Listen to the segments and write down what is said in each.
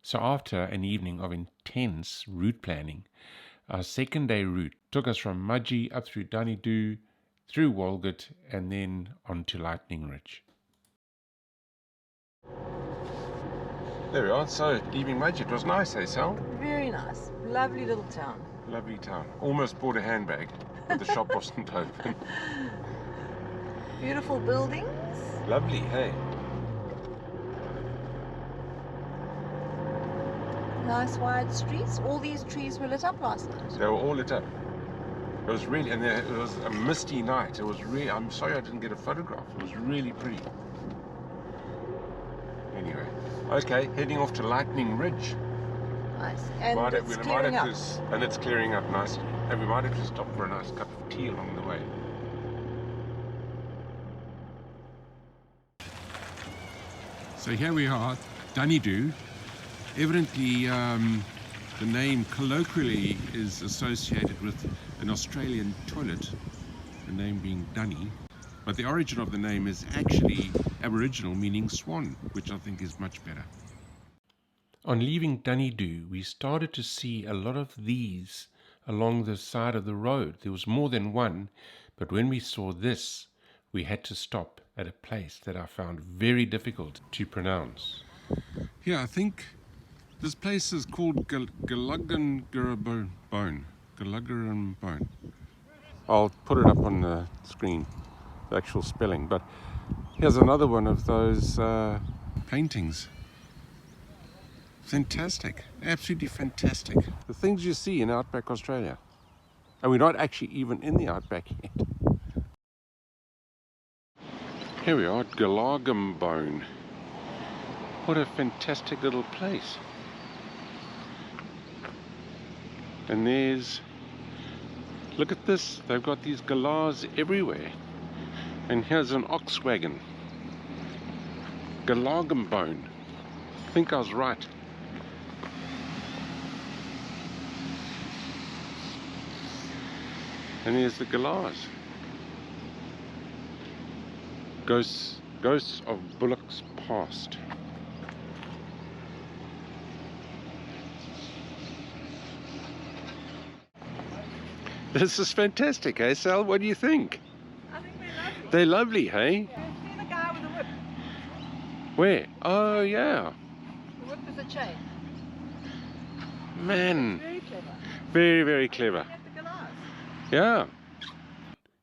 So after an evening of intense route planning, our second day route took us from Mudgee up through Dunedoo, through Welget, and then on to Lightening Ridge. There we are. So leaving Mudgee, it was nice, eh, Sal? Very nice. Lovely little town. Lovely town. Almost bought a handbag, but the shop wasn't open. Beautiful buildings. Lovely, hey? Nice wide streets. All these trees were lit up last night. They were all lit up. It was really, and it was a misty night. It was really, I'm sorry I didn't get a photograph. It was really pretty. Anyway, okay, heading off to Lightening Ridge. Nice. And it's clearing up. And it's clearing up nicely. And we might have to stop for a nice cup of tea along the way. So here we are, Dunedoo. Evidently, the name colloquially is associated with an Australian toilet, the name being Dunny. But the origin of the name is actually Aboriginal, meaning swan, which I think is much better. On leaving Dunedoo, we started to see a lot of these along the side of the road. There was more than one, but when we saw this, we had to stop at a place that I found very difficult to pronounce. Yeah, I think this place is called Galagan Bone. Galagan Bone. I'll put it up on the screen, the actual spelling. But here's another one of those paintings. Fantastic, absolutely fantastic. The things you see in Outback Australia. And we're not actually even in the Outback yet. Here we are at Galagan Bone. What a fantastic little place. And there's, look at this, they've got these galahs everywhere. And here's an ox wagon. Galagan Bone. I think I was right. And there's the galahs. Ghosts of bullocks past. This is fantastic, eh, Sal? What do you think? I think they're lovely. They're lovely, hey? Yeah, see the guy with the whip? Where? Oh, yeah. The whip is a chain. Man. Very clever. Very, very clever. Get the galahs. Yeah.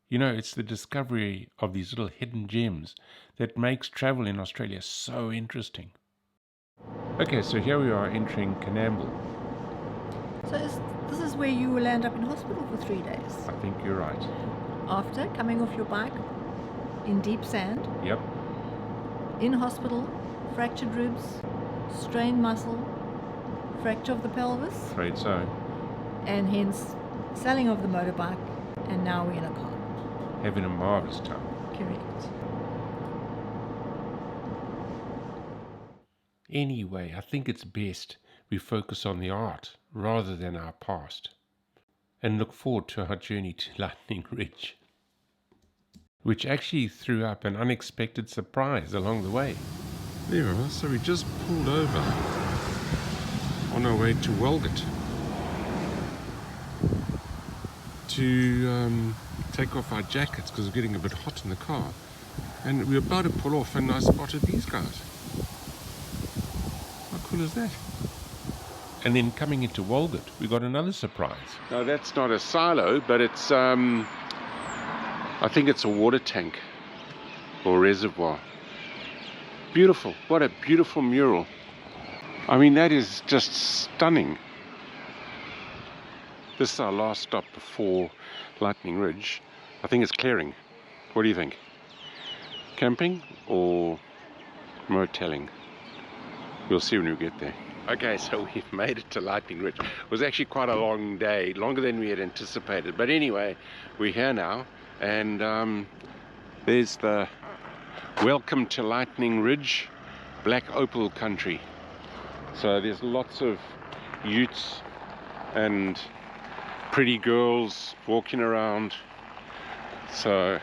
You know, it's the discovery of these little hidden gems that makes travel in Australia so interesting. Okay, so here we are entering Canamble. So this is where you will end up in hospital for 3 days. I think you're right. After coming off your bike in deep sand, Yep. in hospital, fractured ribs, strained muscle, fracture of the pelvis, Afraid so. and hence selling of the motorbike, and now we're in a car. Having a marvelous time. Correct. Anyway, I think it's best we focus on the art rather than our past, and look forward to our journey to Lightening Ridge, which actually threw up an unexpected surprise along the way. There we are, so we just pulled over on our way to Welget to take off our jackets because it's getting a bit hot in the car, and we were about to pull off and I spotted these guys. How cool is that? And then coming into Welget, we got another surprise. Now that's not a silo, but it's I think it's a water tank or reservoir. Beautiful. What a beautiful mural. I mean, that is just stunning. This is our last stop before Lightening Ridge. I think it's clearing. What do you think? Camping or moteling? We'll see when we get there. Okay, so we've made it to Lightening Ridge. It was actually quite a long day, longer than we had anticipated. But anyway, we're here now, and there's the welcome to Lightening Ridge, Black Opal country. So there's lots of utes and pretty girls walking around. So,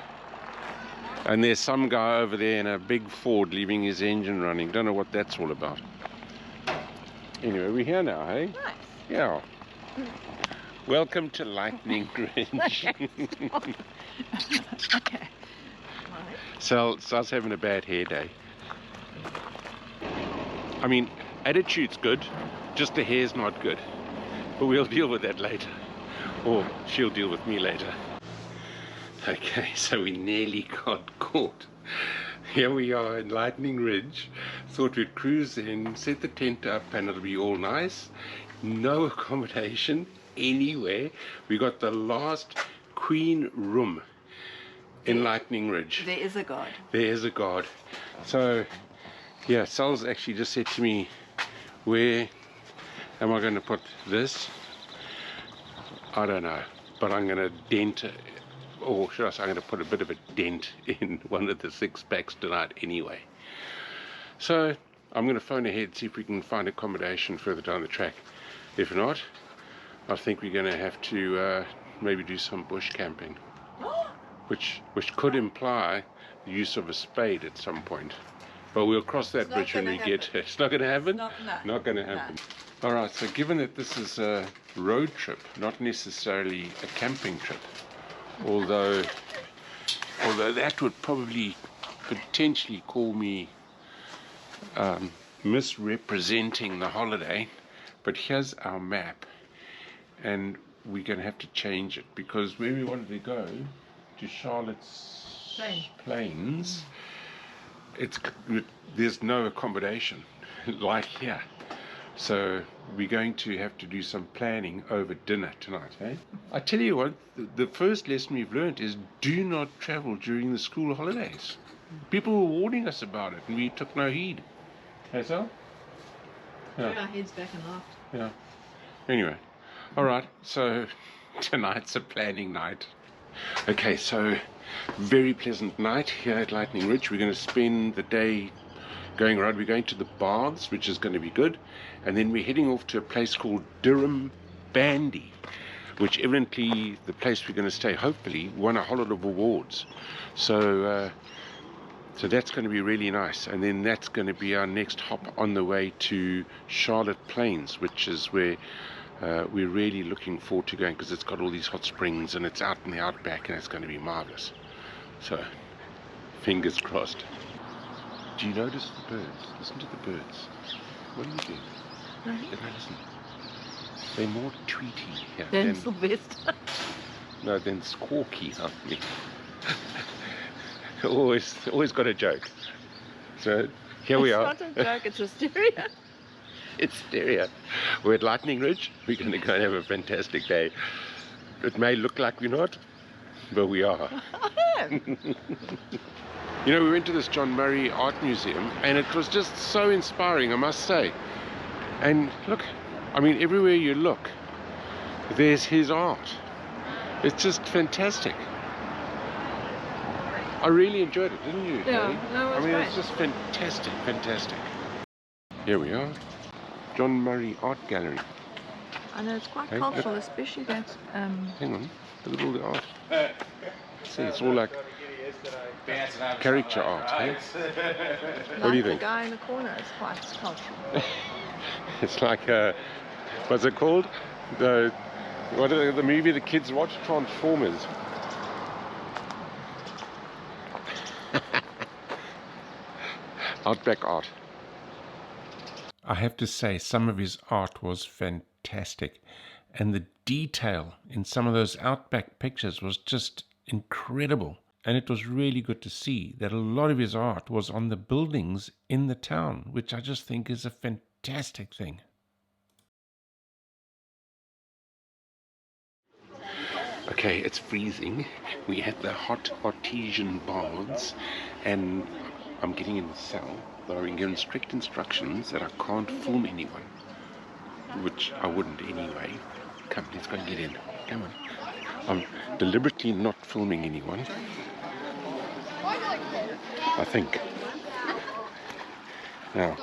and there's some guy over there in a big Ford leaving his engine running. Don't know what that's all about. Anyway, we're here now, hey? Nice. Yeah. Welcome to Lightening Ridge. Okay. Right. Sal's having a bad hair day. I mean, attitude's good, just the hair's not good. But we'll deal with that later. Or she'll deal with me later. Okay, so we nearly got caught. Here we are in Lightening Ridge. Thought we'd cruise in, set the tent up, and it'll be all nice. No accommodation anywhere. We got the last queen room in Lightening Ridge. There is a God. There is a God. So, yeah, Sal's actually just said to me, where am I going to put this? I don't know, but I'm going to dent it. Or should I say, I'm going to put a bit of a dent in one of the 6-packs tonight anyway. So I'm going to phone ahead, see if we can find accommodation further down the track. If not, I think we're going to have to maybe do some bush camping, which could imply the use of a spade at some point. But we'll cross that bridge when we get there. It's not going to happen? Not going to happen. No. Alright, so given that this is a road trip, not necessarily a camping trip, although that would probably potentially call me misrepresenting the holiday, but here's our map, and we're going to have to change it because where we wanted to go, to Charlotte's Plains, there's no accommodation like here. So we're going to have to do some planning over dinner tonight, eh? I tell you what, the first lesson we've learned is do not travel during the school holidays. People were warning us about it and we took no heed. Hey, so? Yeah. Put our heads back and laughed. Yeah. Anyway, alright, so tonight's a planning night. Okay, so very pleasant night here at Lightening Ridge. We're going to spend the day going around. We're going to the baths, which is going to be good, and then we're heading off to a place called Durham Bandy, which evidently the place we're going to stay hopefully won a whole lot of awards. So that's going to be really nice, and then that's going to be our next hop on the way to Charlotte Plains, which is where we're really looking forward to going because it's got all these hot springs and it's out in the Outback and it's going to be marvelous. So fingers crossed. Do you notice the birds? Listen to the birds. What are you doing? Listen. They're more tweety here than Sylvester. No, than squawky, aren't they? always got a joke. So here we are. It's not a joke, it's hysteria. It's hysteria. We're at Lightening Ridge. We're going to go and have a fantastic day. It may look like we're not, but we are. You know, we went to this John Murray Art Museum and it was just so inspiring, I must say. And look, I mean, everywhere you look, there's his art. It's just fantastic. I really enjoyed it, didn't you? Yeah, hey? no, it was great. It's just fantastic, fantastic. Here we are, John Murray Art Gallery. I know, it's quite cultural, especially that... Hang on, look at all the art. See, it's all like character art, hey? What do you think? The guy in the corner is quite cultural. It's like, what's it called? The movie the kids watch, Transformers. Outback art. I have to say, some of his art was fantastic, and the detail in some of those Outback pictures was just incredible. And it was really good to see that a lot of his art was on the buildings in the town, which I just think is a fantastic thing. Okay, it's freezing. We had the hot Artesian baths, and I'm getting in the cell, but I've been given strict instructions that I can't film anyone, which I wouldn't anyway. Come, let's go and get in. Come on. I'm deliberately not filming anyone, I think. Now,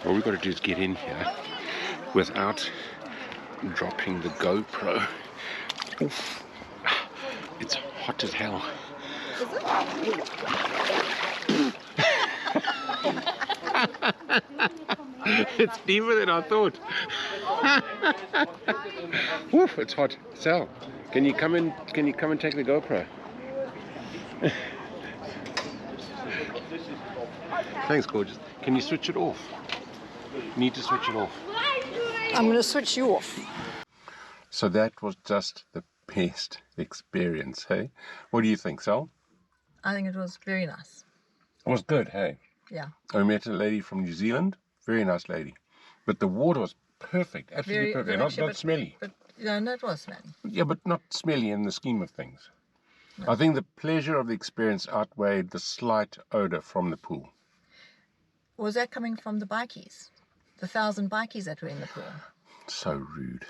all we've got to do is get in here without dropping the GoPro. Oof. It's hot as hell. It's deeper than I thought. Woof, it's hot. Sal, can you come and take the GoPro? Thanks, gorgeous. Can you switch it off? Need to switch it off. I'm going to switch you off. So that was just the best experience, hey? What do you think, Sal? I think it was very nice. It was good, hey? Yeah. I met a lady from New Zealand, very nice lady. But the water was perfect, absolutely perfect. Not smelly. But no, it was smelly. Yeah, but not smelly in the scheme of things. No. I think the pleasure of the experience outweighed the slight odor from the pool. Was that coming from the bikies? The 1,000 bikies that were in the pool? So rude.